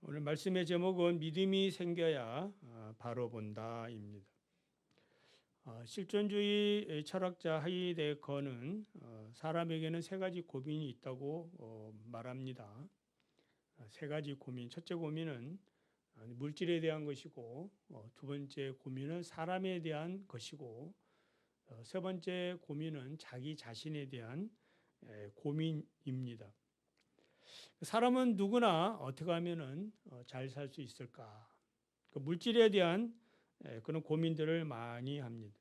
오늘 말씀의 제목은 믿음이 생겨야 바로 본다입니다. 실존주의 철학자 하이데거는 사람에게는 세 가지 고민이 있다고 말합니다. 세 가지 고민. 첫째 고민은 물질에 대한 것이고, 두 번째 고민은 사람에 대한 것이고, 세 번째 고민은 자기 자신에 대한 고민입니다. 사람은 누구나 어떻게 하면은 잘 살 수 있을까? 그 물질에 대한 그런 고민들을 많이 합니다.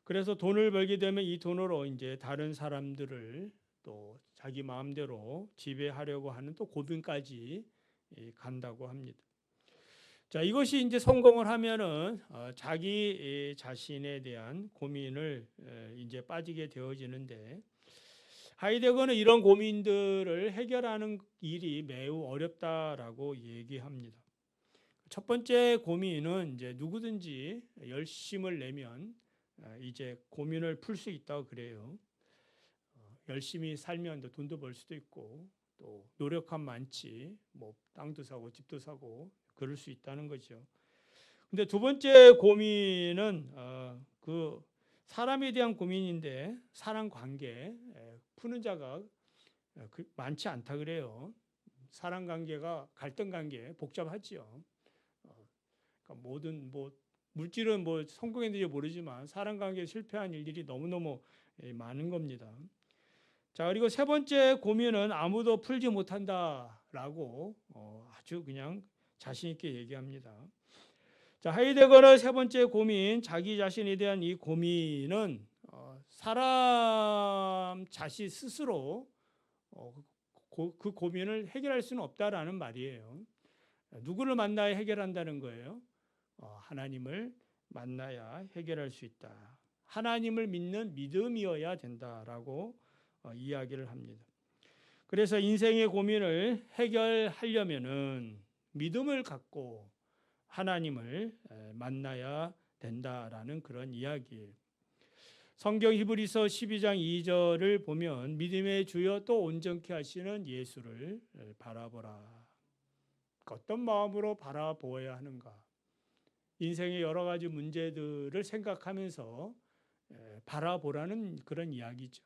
그래서 돈을 벌게 되면 이 돈으로 이제 다른 사람들을 또 자기 마음대로 지배하려고 하는 또 고민까지 간다고 합니다. 자, 이것이 이제 성공을 하면은 자기 자신에 대한 고민을 이제 빠지게 되어지는데, 하이데거는 이런 고민들을 해결하는 일이 매우 어렵다라고 얘기합니다. 첫 번째 고민은 이제 누구든지 열심을 내면 이제 고민을 풀 수 있다고 그래요. 열심히 살면 돈도 벌 수도 있고, 또 노력하면 많지, 뭐 땅도 사고 집도 사고 그럴 수 있다는 거죠. 근데 두 번째 고민은 그 사람에 대한 고민인데, 사람 관계 푸는 자가 많지 않다 그래요. 사람 관계가 갈등 관계 복잡하지요. 그러니까 모든 물질은 성공했는지 모르지만 사람 관계에 실패한 일들이 너무너무 많은 겁니다. 자, 그리고 세 번째 고민은 아무도 풀지 못한다라고 아주 그냥 자신 있게 얘기합니다. 자, 하이데거는 세 번째 고민, 자기 자신에 대한 이 고민은 사람 자신 스스로 그 고민을 해결할 수는 없다라는 말이에요. 누구를 만나야 해결한다는 거예요? 하나님을 만나야 해결할 수 있다. 하나님을 믿는 믿음이어야 된다라고 이야기를 합니다. 그래서 인생의 고민을 해결하려면은 믿음을 갖고 하나님을 만나야 된다라는 그런 이야기예요. 성경 히브리서 12장 2절을 보면 믿음의 주여 또 온전케 하시는 예수를 바라보라. 어떤 마음으로 바라보아야 하는가? 인생의 여러 가지 문제들을 생각하면서 바라보라는 그런 이야기죠.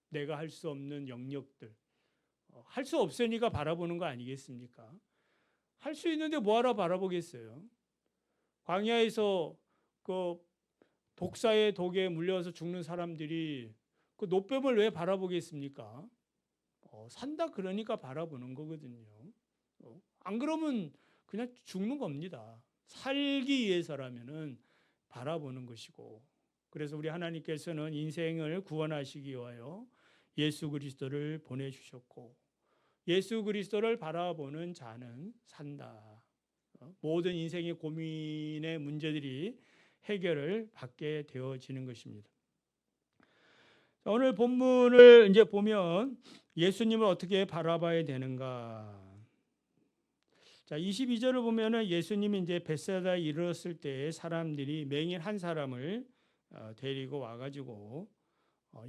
내가 할 수 없는 영역들, 할 수 없으니까 바라보는 거 아니겠습니까? 할 수 있는데 뭐하러 바라보겠어요? 광야에서 그 독사의 독에 물려서 죽는 사람들이 그 노뱀을 왜 바라보겠습니까? 산다 그러니까 바라보는 거거든요. 안 그러면 그냥 죽는 겁니다. 살기 위해서라면은 바라보는 것이고, 그래서 우리 하나님께서는 인생을 구원하시기 위하여 예수 그리스도를 보내주셨고, 예수 그리스도를 바라보는 자는 산다. 모든 인생의 고민의 문제들이 해결을 받게 되어지는 것입니다. 오늘 본문을 이제 보면 예수님을 어떻게 바라봐야 되는가? 자, 22절을 보면은 예수님이 이제 벳사다에 이르렀을 때 사람들이 맹인 한 사람을 데리고 와가지고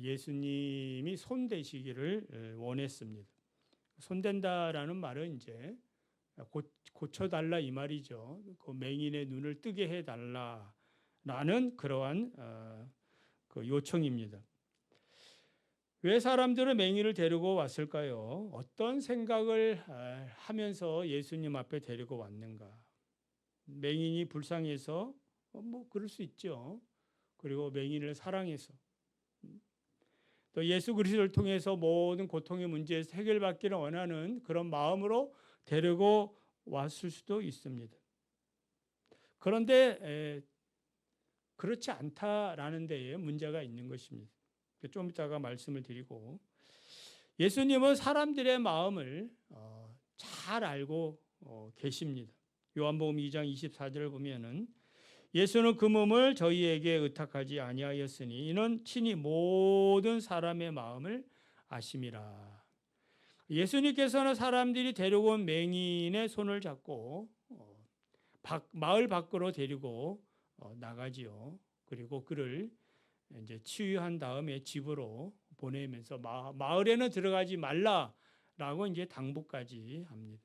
예수님이 손대시기를 원했습니다. 손댄다라는 말은 이제 고쳐달라 이 말이죠. 그 맹인의 눈을 뜨게 해달라라는 그러한 그 요청입니다. 왜 사람들은 맹인을 데리고 왔을까요? 어떤 생각을 하면서 예수님 앞에 데리고 왔는가? 맹인이 불쌍해서 그럴 수 있죠. 그리고 맹인을 사랑해서, 또 예수 그리스도를 통해서 모든 고통의 문제에서 해결받기를 원하는 그런 마음으로 데리고 왔을 수도 있습니다. 그런데 그렇지 않다라는 데에 문제가 있는 것입니다. 좀 이따가 말씀을 드리고, 예수님은 사람들의 마음을 잘 알고 계십니다. 요한복음 2장 24절을 보면은 예수는 그 몸을 저희에게 의탁하지 아니하였으니 이는 친히 모든 사람의 마음을 아심이라. 예수님께서는 사람들이 데려온 맹인의 손을 잡고 마을 밖으로 데리고 나가지요. 그리고 그를 이제 치유한 다음에 집으로 보내면서 마을에는 들어가지 말라라고 이제 당부까지 합니다.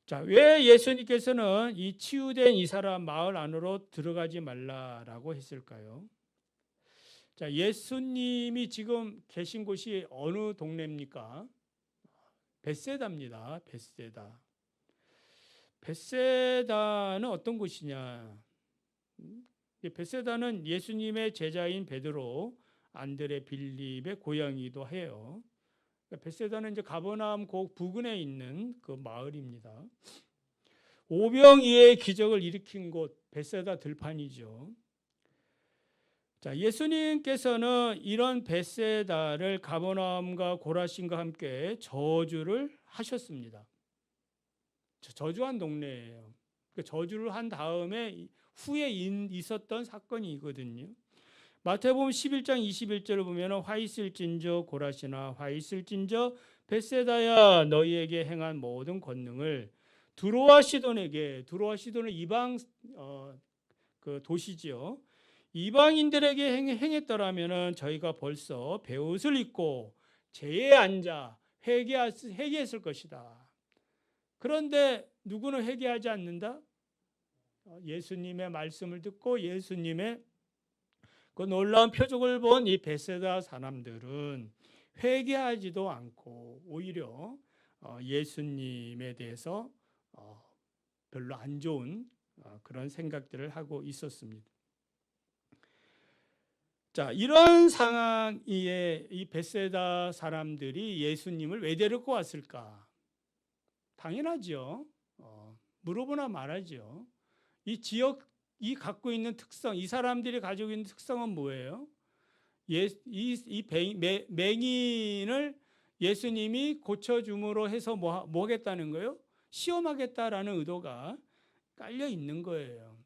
자, 왜 예수님께서는 이 치유된 이 사람 마을 안으로 들어가지 말라라고 했을까요? 자, 예수님이 지금 계신 곳이 어느 동네입니까? 벳세다입니다. 벳세다. 벳세다는 어떤 곳이냐? 벳세다는 예수님의 제자인 베드로, 안드레, 빌립의 고향이기도 해요. 벳세다는 이제 가버나움 부근에 있는 그 마을입니다. 오병이어의 기적을 일으킨 곳 벳세다 들판이죠. 자, 예수님께서는 이런 벳세다를 가버나움과 고라신과 함께 저주를 하셨습니다. 저주한 동네예요. 저주를 한 다음에 후에 있었던 사건이거든요. 마태복음 11장 21절을 보면 화 있을진저 고라시나 화 있을진저 벳세다야 너희에게 행한 모든 권능을 두로와 시돈에게, 두로와 시돈은 이방 그 도시지요. 이방인들에게 행했더라면은 저희가 벌써 베옷을 입고 제에 앉아 회개했을 것이다. 그런데 누구는 회개하지 않는다? 예수님의 말씀을 듣고 예수님의 그 놀라운 표적을 본 이 벳세다 사람들은 회개하지도 않고 오히려 예수님에 대해서 별로 안 좋은 그런 생각들을 하고 있었습니다. 자, 이런 상황에 이 벳세다 사람들이 예수님을 왜 데리고 왔을까? 당연하죠. 물어보나 말하죠. 이 지역이 갖고 있는 특성, 이 사람들이 가지고 있는 특성은 뭐예요? 맹인을 예수님이 고쳐줌으로 해서 뭐 하겠다는 거예요? 시험하겠다라는 의도가 깔려 있는 거예요.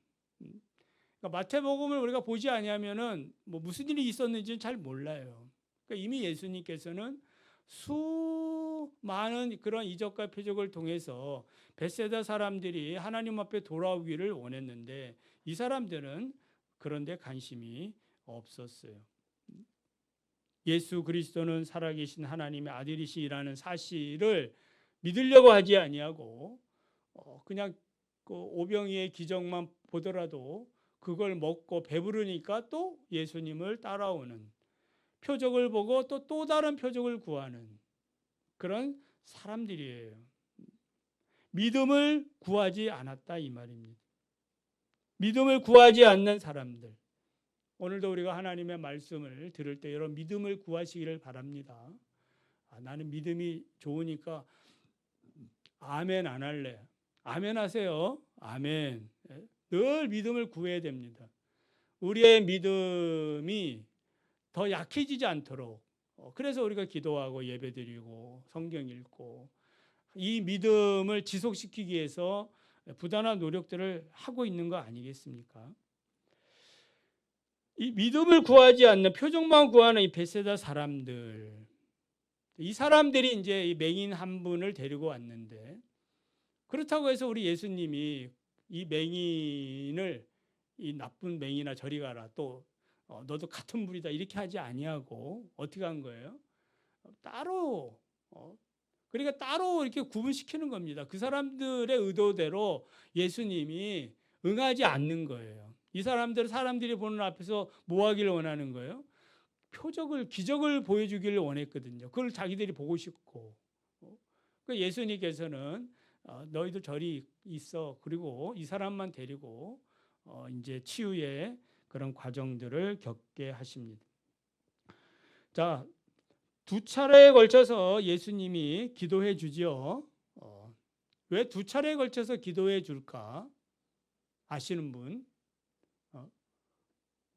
그러니까 마태복음을 우리가 보지 아니하면은 뭐 무슨 일이 있었는지는 잘 몰라요. 그러니까 이미 예수님께서는 수많은 그런 이적과 표적을 통해서 벳세다 사람들이 하나님 앞에 돌아오기를 원했는데 이 사람들은 그런데 관심이 없었어요. 예수 그리스도는 살아계신 하나님의 아들이시라는 사실을 믿으려고 하지 아니하고 그냥 그 오병이의 기적만 보더라도 그걸 먹고 배부르니까 또 예수님을 따라오는, 표적을 보고 또 다른 표적을 구하는 그런 사람들이에요. 믿음을 구하지 않았다 이 말입니다. 믿음을 구하지 않는 사람들. 오늘도 우리가 하나님의 말씀을 들을 때 여러분 믿음을 구하시기를 바랍니다. 나는 믿음이 좋으니까 아멘 안 할래. 아멘 하세요. 아멘. 늘 믿음을 구해야 됩니다. 우리의 믿음이 더 약해지지 않도록 그래서 우리가 기도하고 예배드리고 성경 읽고 이 믿음을 지속시키기 위해서 부단한 노력들을 하고 있는 거 아니겠습니까? 이 믿음을 구하지 않는 표적만 구하는 이 벳세다 사람들, 이 사람들이 이제 이 맹인 한 분을 데리고 왔는데 그렇다고 해서 우리 예수님이 이 맹인을 이 나쁜 맹인아 저리 가라 또 너도 같은 무리다 이렇게 하지 아니하고 어떻게 한 거예요? 따로 그러니까 따로 이렇게 구분시키는 겁니다. 그 사람들의 의도대로 예수님이 응하지 않는 거예요. 이 사람들이 보는 앞에서 뭐 하기를 원하는 거예요? 표적을 기적을 보여주기를 원했거든요. 그걸 자기들이 보고 싶고 그 예수님께서는 너희들 저리 있어 그리고 이 사람만 데리고 이제 치유의 그런 과정들을 겪게 하십니다. 자, 두 차례에 걸쳐서 예수님이 기도해 주지요. 왜 두 차례에 걸쳐서 기도해 줄까? 아시는 분?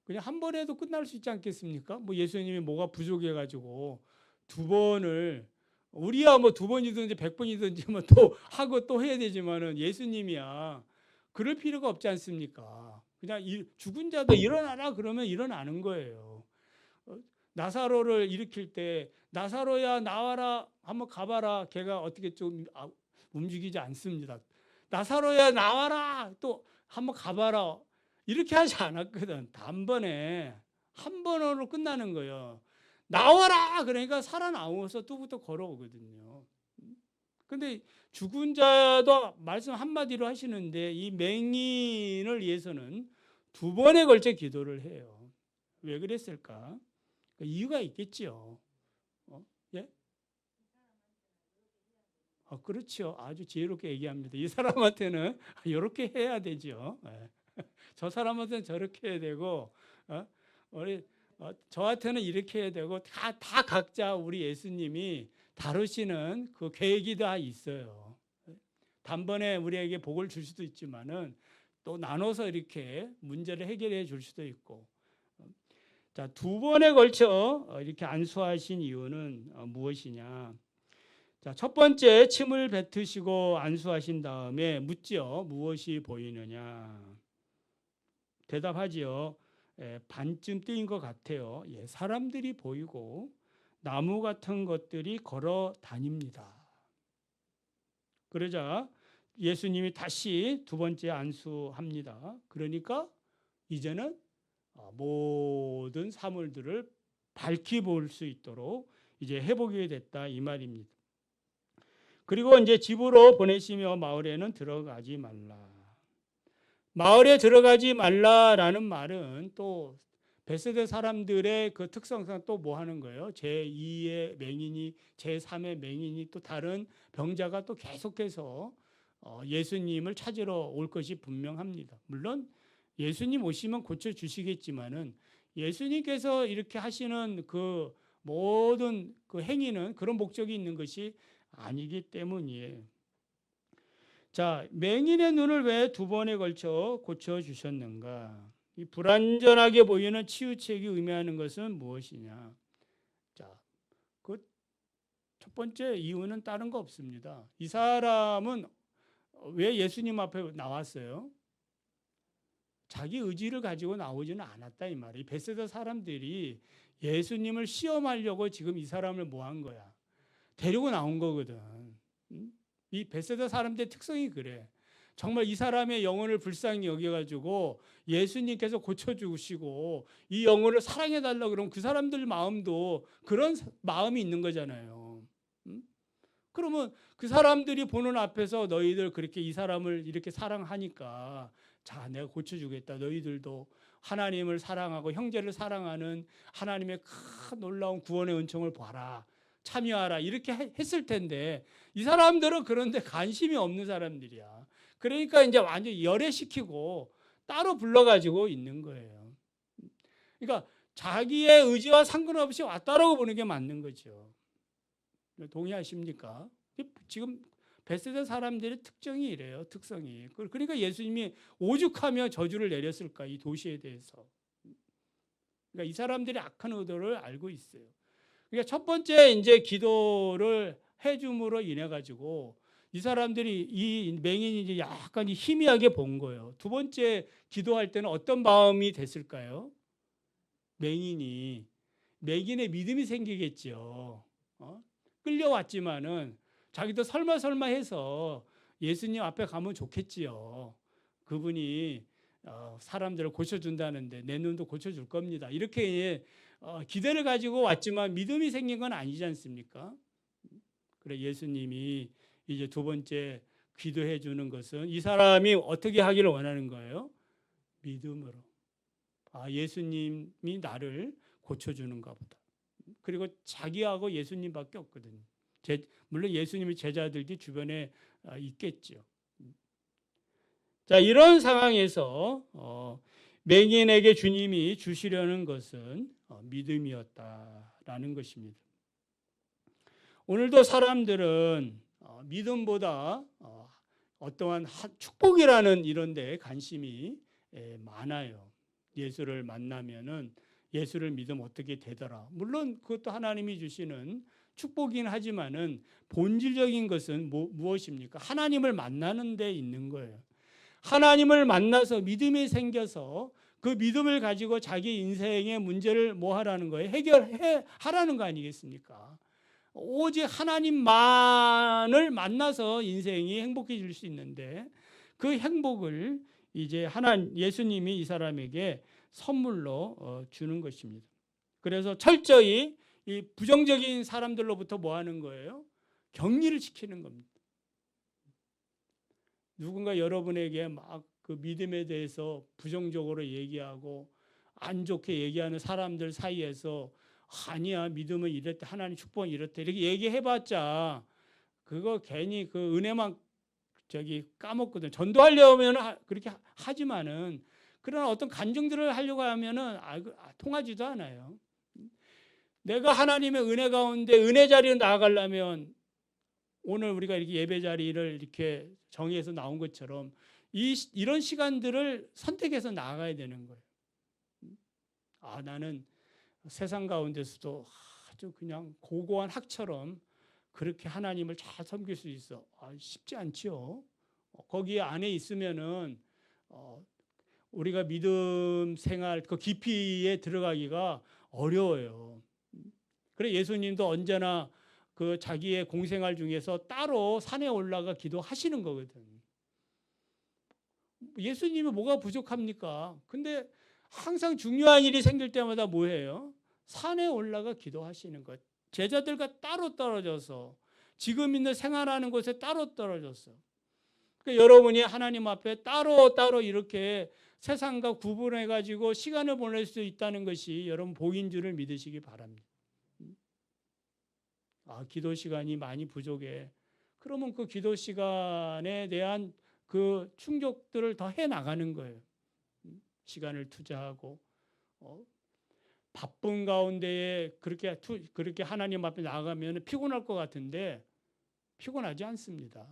그냥 한 번 해도 끝날 수 있지 않겠습니까? 뭐 예수님이 뭐가 부족해 가지고 두 번을 우리야 뭐 두 번이든지 100번이든지 뭐 또 하고 또 해야 되지만은 예수님이야 그럴 필요가 없지 않습니까? 그냥 죽은 자도 일어나라 그러면 일어나는 거예요. 나사로를 일으킬 때 나사로야 나와라 한번 가봐라 걔가 어떻게 좀 움직이지 않습니다. 나사로야 나와라 또 한번 가봐라 이렇게 하지 않았거든. 단번에 한 번으로 끝나는 거예요. 나와라 그러니까 살아나와서 또부터 걸어오거든요. 근데 죽은 자도 말씀 한마디로 하시는데 이 맹인을 위해서는 두 번에 걸쳐 기도를 해요. 왜 그랬을까? 이유가 있겠지요. 예? 그렇죠. 아주 지혜롭게 얘기합니다. 이 사람한테는 이렇게 해야 되죠. 예. 저 사람한테는 저렇게 해야 되고, 우리 저한테는 이렇게 해야 되고, 다 각자 우리 예수님이 다루시는 그 계획이 다 있어요. 단번에 우리에게 복을 줄 수도 있지만은 또 나눠서 이렇게 문제를 해결해 줄 수도 있고. 자, 두 번에 걸쳐 이렇게 안수하신 이유는 무엇이냐? 자, 첫 번째 침을 뱉으시고 안수하신 다음에 묻지요. 무엇이 보이느냐? 대답하지요. 반쯤 뜨인 것 같아요. 예, 사람들이 보이고 나무 같은 것들이 걸어 다닙니다. 그러자 예수님이 다시 두 번째 안수합니다. 그러니까 이제는 모든 사물들을 밝히 볼 수 있도록 이제 회복이 됐다 이 말입니다. 그리고 이제 집으로 보내시며 마을에는 들어가지 말라. 마을에 들어가지 말라라는 말은 또 베세다 사람들의 그 특성상 또 뭐 하는 거예요? 제2의 맹인이, 제3의 맹인이 또 다른 병자가 또 계속해서 예수님을 찾으러 올 것이 분명합니다. 물론 예수님 오시면 고쳐 주시겠지만은 예수님께서 이렇게 하시는 그 모든 그 행위는 그런 목적이 있는 것이 아니기 때문이에요. 자, 맹인의 눈을 왜 두 번에 걸쳐 고쳐 주셨는가? 이 불완전하게 보이는 치유책이 의미하는 것은 무엇이냐? 자, 그 첫 번째 이유는 다른 거 없습니다. 이 사람은 왜 예수님 앞에 나왔어요? 자기 의지를 가지고 나오지는 않았다 이 말이에요. 베세다 사람들이 예수님을 시험하려고 지금 이 사람을 뭐 한 거야? 데리고 나온 거거든. 이 베세다 사람들의 특성이 그래. 정말 이 사람의 영혼을 불쌍히 여겨가지고 예수님께서 고쳐주시고 이 영혼을 사랑해달라 그러면 그 사람들 마음도 그런 마음이 있는 거잖아요. 그러면 그 사람들이 보는 앞에서 너희들 그렇게 이 사람을 이렇게 사랑하니까 자, 내가 고쳐주겠다. 너희들도 하나님을 사랑하고 형제를 사랑하는 하나님의 큰 놀라운 구원의 은총을 봐라. 참여하라. 이렇게 했을 텐데 이 사람들은 그런데 관심이 없는 사람들이야. 그러니까 이제 완전히 열애시키고 따로 불러가지고 있는 거예요. 그러니까 자기의 의지와 상관없이 왔다라고 보는 게 맞는 거죠. 동의하십니까? 지금 베세다 사람들의 특징이 이래요. 특성이. 그러니까 예수님이 오죽하며 저주를 내렸을까 이 도시에 대해서. 그러니까 이 사람들이 악한 의도를 알고 있어요. 그러니까 첫 번째 이제 기도를 해줌으로 인해 가지고 이 사람들이 이 맹인이 이제 약간 희미하게 본 거예요. 두 번째 기도할 때는 어떤 마음이 됐을까요? 맹인의 믿음이 생기겠죠. 끌려왔지만은 자기도 설마 해서 예수님 앞에 가면 좋겠지요. 그분이 사람들을 고쳐준다는데 내 눈도 고쳐줄 겁니다. 이렇게 기대를 가지고 왔지만 믿음이 생긴 건 아니지 않습니까? 그래 예수님이 이제 두 번째 기도해 주는 것은 이 사람이 어떻게 하기를 원하는 거예요? 믿음으로. 예수님이 나를 고쳐주는가 보다. 그리고 자기하고 예수님밖에 없거든요. 물론 예수님의 제자들이 주변에 있겠죠. 자, 이런 상황에서 맹인에게 주님이 주시려는 것은 믿음이었다라는 것입니다. 오늘도 사람들은 믿음보다 어떠한 축복이라는 이런 데에 관심이 많아요. 예수를 만나면은 예수를 믿으면 어떻게 되더라. 물론 그것도 하나님이 주시는 축복이긴 하지만은 본질적인 것은 무엇입니까? 하나님을 만나는 데 있는 거예요. 하나님을 만나서 믿음이 생겨서 그 믿음을 가지고 자기 인생의 문제를 뭐 하라는 거예요? 해결해 하라는 거 아니겠습니까? 오직 하나님만을 만나서 인생이 행복해질 수 있는데 그 행복을 이제 예수님이 이 사람에게 선물로 주는 것입니다. 그래서 철저히 이 부정적인 사람들로부터 뭐 하는 거예요? 격리를 시키는 겁니다. 누군가 여러분에게 막 그 믿음에 대해서 부정적으로 얘기하고 안 좋게 얘기하는 사람들 사이에서 아니야 믿음은 이랬대 하나님 축복은 이렇대 이렇게 얘기해봤자 그거 괜히 그 은혜만 까먹거든. 전도하려면 그렇게 하지만은 그러나 어떤 간증들을 하려고 하면은 통하지도 않아요. 내가 하나님의 은혜 가운데 은혜 자리로 나아가려면 오늘 우리가 이렇게 예배 자리를 이렇게 정의해서 나온 것처럼 이런 시간들을 선택해서 나아가야 되는 거예요. 나는 세상 가운데서도 아주 그냥 고고한 학처럼 그렇게 하나님을 잘 섬길 수 있어. 쉽지 않지요. 거기 안에 있으면은 우리가 믿음 생활 그 깊이에 들어가기가 어려워요. 그래 예수님도 언제나 그 자기의 공생활 중에서 따로 산에 올라가 기도하시는 거거든. 예수님이 뭐가 부족합니까? 근데 항상 중요한 일이 생길 때마다 뭐 해요? 산에 올라가 기도하시는 것. 제자들과 따로 떨어져서 지금 있는 생활하는 곳에 따로 떨어졌어. 그러니까 여러분이 하나님 앞에 따로 이렇게 세상과 구분해 가지고 시간을 보낼 수 있다는 것이 여러분 복인 줄을 믿으시기 바랍니다. 기도 시간이 많이 부족해. 그러면 그 기도 시간에 대한 그 충족들을 더 해 나가는 거예요. 시간을 투자하고 바쁜 가운데에 그렇게 하나님 앞에 나가면 피곤할 것 같은데 피곤하지 않습니다.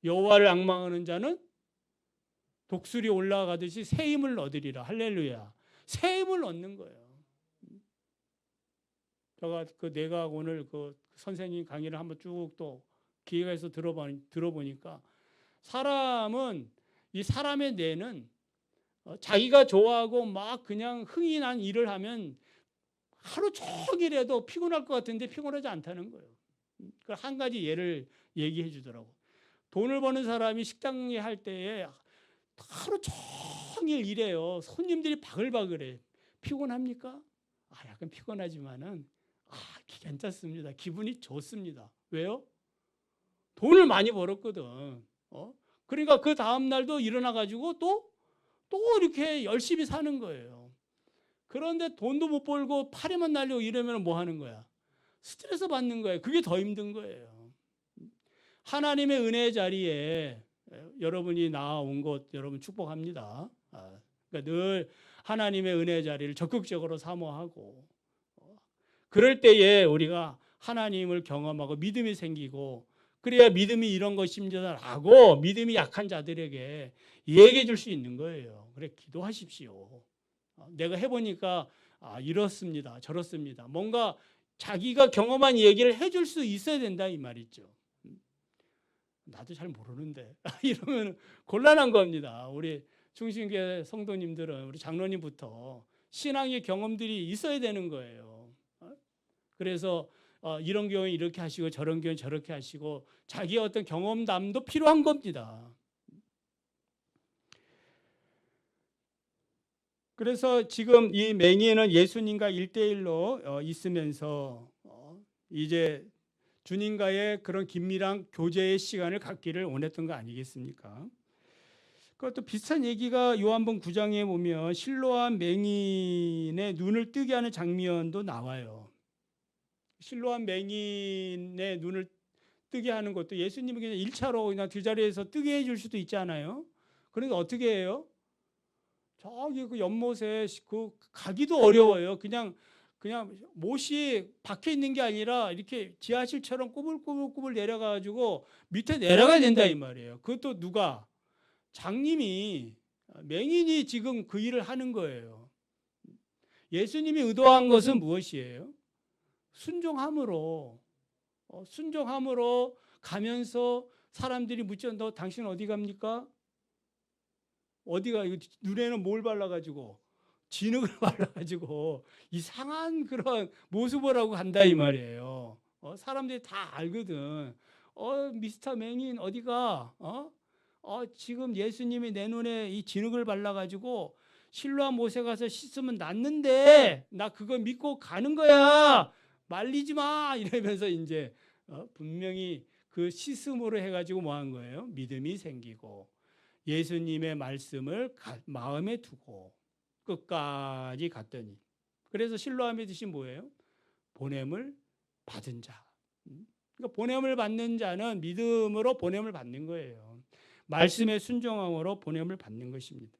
여호와를 앙망하는 자는 독수리 올라가듯이 새 힘을 얻으리라. 할렐루야. 새 힘을 얻는 거예요. 제가 내가 오늘 그 선생님 강의를 한번 쭉 또 기회가 있어 들어보니까 사람은 이 사람의 뇌는 자기가 좋아하고 막 그냥 흥이 난 일을 하면 하루 종일해도 피곤할 것 같은데 피곤하지 않다는 거예요. 한 가지 예를 얘기해 주더라고. 돈을 버는 사람이 식당에 할 때에 하루 종일 일해요. 손님들이 바글바글해. 피곤합니까? 약간 피곤하지만은 괜찮습니다. 기분이 좋습니다. 왜요? 돈을 많이 벌었거든. 그러니까 그 다음 날도 일어나 가지고 또 이렇게 열심히 사는 거예요. 그런데 돈도 못 벌고 파리만 날리고 이러면 뭐 하는 거야? 스트레스 받는 거예요. 그게 더 힘든 거예요. 하나님의 은혜 자리에 여러분이 나온 것 여러분 축복합니다. 그러니까 늘 하나님의 은혜 자리를 적극적으로 사모하고 그럴 때에 우리가 하나님을 경험하고 믿음이 생기고 그래야 믿음이 이런 것입니다라고 믿음이 약한 자들에게 얘기해 줄 수 있는 거예요. 그래 기도하십시오. 내가 해보니까 이렇습니다. 저렇습니다. 뭔가 자기가 경험한 얘기를 해줄 수 있어야 된다 이 말이죠. 나도 잘 모르는데 이러면 곤란한 겁니다. 우리 중심교회 성도님들은 우리 장로님부터 신앙의 경험들이 있어야 되는 거예요. 그래서 이런 경우에 이렇게 하시고 저런 경우에 저렇게 하시고 자기의 어떤 경험담도 필요한 겁니다. 그래서 지금 이 맹인은 예수님과 1대1로 있으면서 이제 주님과의 그런 긴밀한 교제의 시간을 갖기를 원했던 거 아니겠습니까? 그것도 비슷한 얘기가 요한복음 9장에 보면 실로암 맹인의 눈을 뜨게 하는 장면도 나와요. 실로암 맹인의 눈을 뜨게 하는 것도 예수님이 그냥 1차로 그냥 그 자리에서 뜨게 해줄 수도 있잖아요. 그러니까 어떻게 해요? 저기 그 연못에 가기도 어려워요. 그냥 못이 박혀 있는 게 아니라 이렇게 지하실처럼 꾸불꾸불 내려가지고 밑에 내려가야 된다 이 말이에요. 그것도 누가? 장님이 맹인이 지금 그 일을 하는 거예요. 예수님이 의도한 것은 무엇이에요? 순종함으로 가면서 사람들이 묻죠. 너 당신 어디 갑니까? 어디가 눈에는 뭘 발라가지고 진흙을 발라가지고 이상한 그런 모습을 하고 간다 이 말이에요. 사람들이 다 알거든. 미스터 맹인 어디가? 지금 예수님이 내 눈에 이 진흙을 발라가지고 실로암 못에 가서 씻으면 낫는데 나 그거 믿고 가는 거야. 말리지 마 이러면서 이제 분명히 그 씻음으로 해가지고 뭐 한 거예요? 믿음이 생기고 예수님의 말씀을 마음에 두고 끝까지 갔더니, 그래서 실로암의 뜻이 뭐예요? 보냄을 받은 자. 그러니까 보냄을 받는 자는 믿음으로 보냄을 받는 거예요. 말씀의 순종함으로 보냄을 받는 것입니다.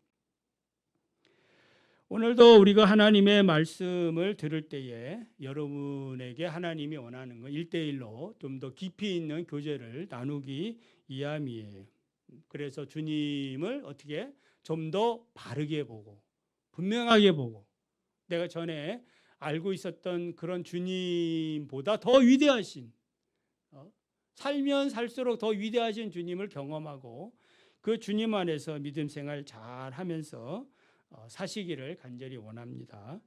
오늘도 우리가 하나님의 말씀을 들을 때에 여러분에게 하나님이 원하는 건 1대1로 좀 더 깊이 있는 교제를 나누기 위함이에요. 그래서 주님을 어떻게 좀 더 바르게 보고 분명하게 보고, 내가 전에 알고 있었던 그런 주님보다 더 위대하신, 살면 살수록 더 위대하신 주님을 경험하고 그 주님 안에서 믿음 생활 잘 하면서 사시기를 간절히 원합니다.